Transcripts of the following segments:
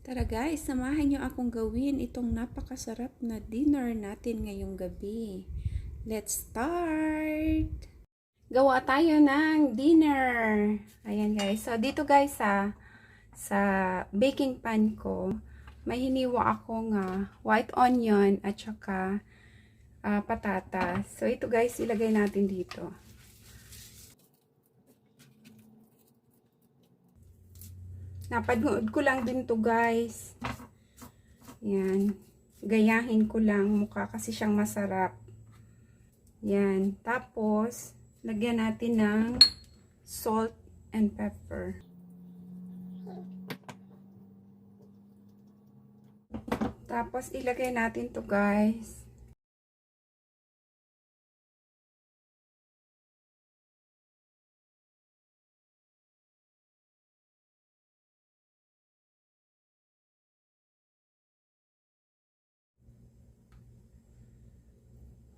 Tara guys, samahan niyo akong gawin itong napakasarap na dinner natin ngayong gabi. Let's start! Gawa tayo ng dinner! Ayan guys. So dito guys sa baking pan ko, may hiniwa akong white onion at saka patatas. So ito guys, ilagay natin dito. Napanood ko lang din to guys. Yan. Gayahin ko lang mukha kasi siyang masarap. Yan. Tapos, lagyan natin ng salt and pepper. Tapos, ilagay natin to guys.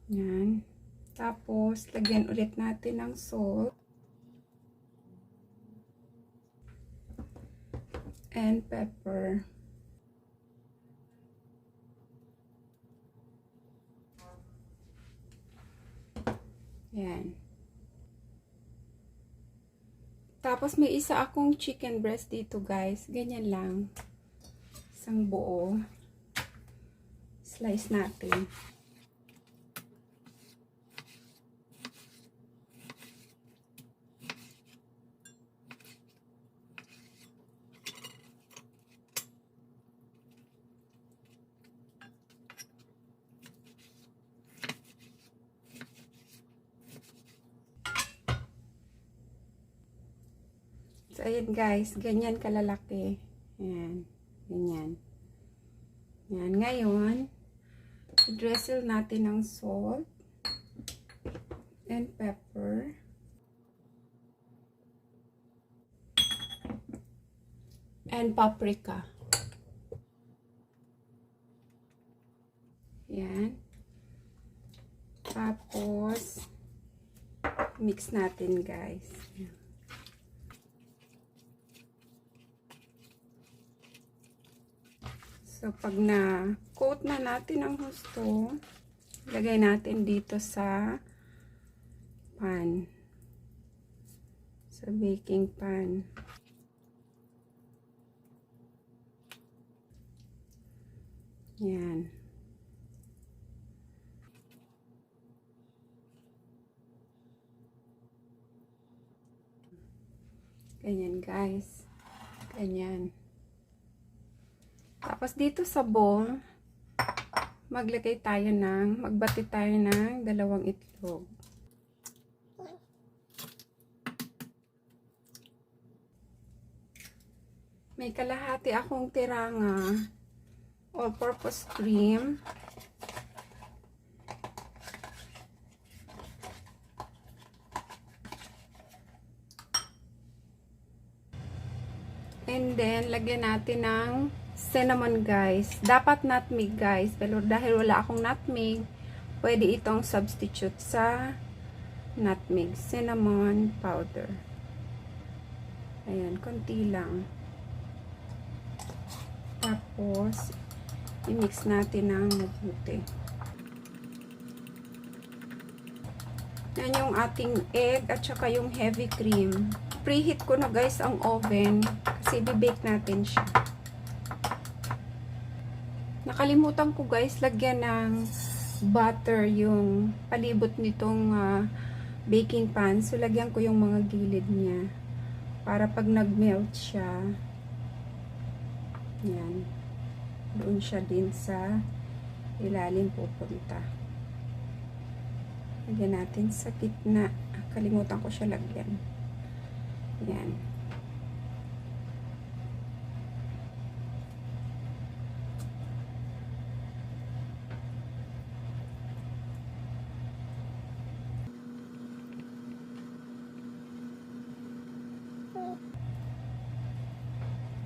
Yan. Tapos, lagyan ulit natin ng salt. And pepper. Yan. Tapos, may isa akong chicken breast dito guys. Ganyan lang. Isang buo. Slice natin. So, ayan guys, ganyan kalalaki. Ayan, ganyan. Ayan, ngayon, i-drizzle natin ng salt and pepper. And paprika. Ayan. Tapos, mix natin guys. Ayan. So, pag na-coat na natin ang husto, lagay natin dito sa pan. Sa baking pan. Yan. Ganyan, guys. Ganyan. Tapos dito sa bowl, magbati tayo ng 2 itlog. May kalahati akong tirang all-purpose cream. And then, lagyan natin ng cinnamon guys. Dapat nutmeg guys. Pero dahil wala akong nutmeg, pwede itong substitute sa nutmeg. Cinnamon powder. Ayan, konti lang. Tapos, i-mix natin ng mabuti. Yan yung ating egg at saka yung heavy cream. Preheat ko na guys ang oven kasi bibake natin siya. Nakalimutan ko guys lagyan ng butter yung palibot nitong baking pan. So lagyan ko yung mga gilid niya para pag nag-melt siya, yan, doon siya din sa ilalim pupunta. Lagyan natin sa gitna. Kalimutan ko siya lagyan. Yan.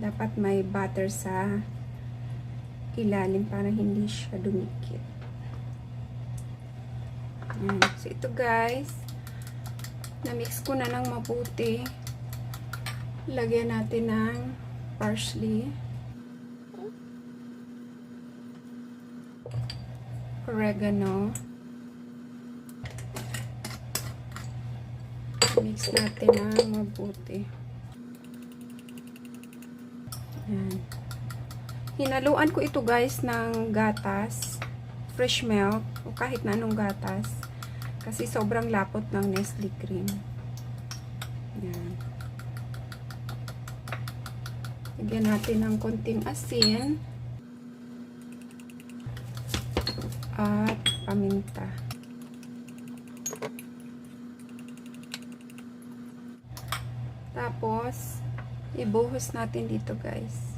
Dapat may butter sa ilalim para hindi siya dumikit. Ayan. So, ito guys, na-mix ko na ng mabuti. Lagyan natin ng parsley. oregano. Mix natin ng mabuti. Yan. Hinaluan ko ito guys ng gatas, fresh milk, o kahit na anong gatas. Kasi sobrang lapot ng Nestle cream. Yan. Lagyan natin ng konting asin. At paminta. Tapos, ibuhos natin dito guys.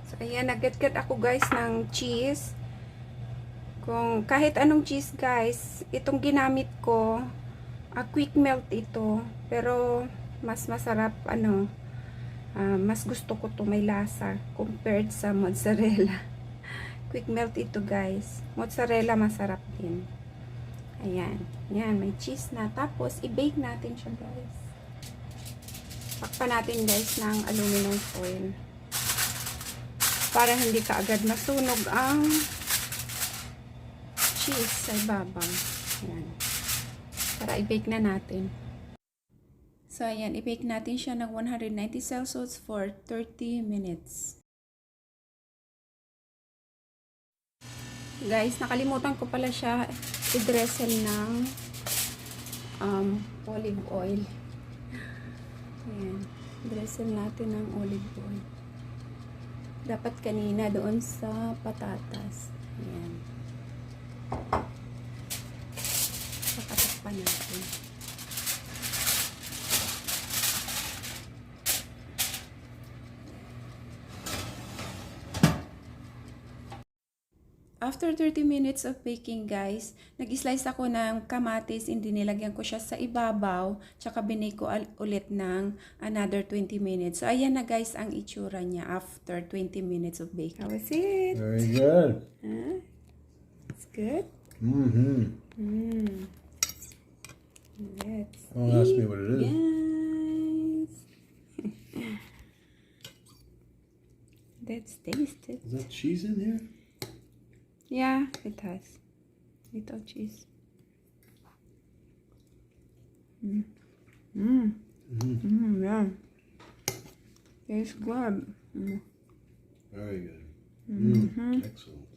So, ayan, nagkat-kat ako guys ng cheese. Kung kahit anong cheese guys, itong ginamit ko, quick melt ito. Pero, mas masarap, mas gusto ko to may lasa compared sa mozzarella. Quick melt ito guys. Mozzarella masarap din. Ayan. Ayan, may cheese na. Tapos, i-bake natin siya guys. Pakpan natin guys ng aluminum foil. Para hindi kaagad masunog ang cheese sa ibabaw. Ayan. Para i-bake na natin. So, ayan. I-bake natin siya ng 190 Celsius for 30 minutes. Guys, nakalimutan ko pala siya i-drizzle ng olive oil. Ayan. Drizzle natin ng olive oil. Dapat kanina doon sa patatas. Ayan. Pakatakpan natin. After 30 minutes of baking guys, nag-slice ako ng kamatis, hindi nilagyan ko siya sa ibabaw, tsaka binake ko ulit ng another 20 minutes. So ayan na guys ang itsura niya after 20 minutes of baking. How is it? Very good. Huh? It's good? Mm-hmm. Let's Don't ask me what it is. Yes. Let's taste it. Is that cheese in here? Yeah, it has little cheese. Yeah. Tastes good. Very good. Excellent.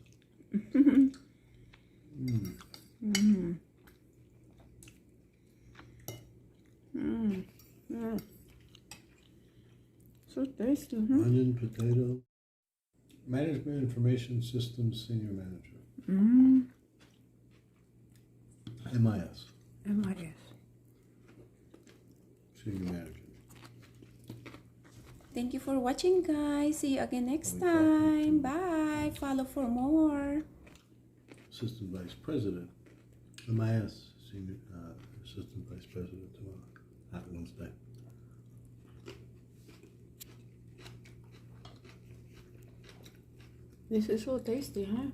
So tasty. Onion, potato. Management Information Systems Senior Manager. MIS. MIS. Senior Manager. Thank you for watching guys. See you again next time. Bye. Follow for more. Assistant Vice President. MIS. Senior Assistant Vice President tomorrow. Not Wednesday. This is so tasty, huh?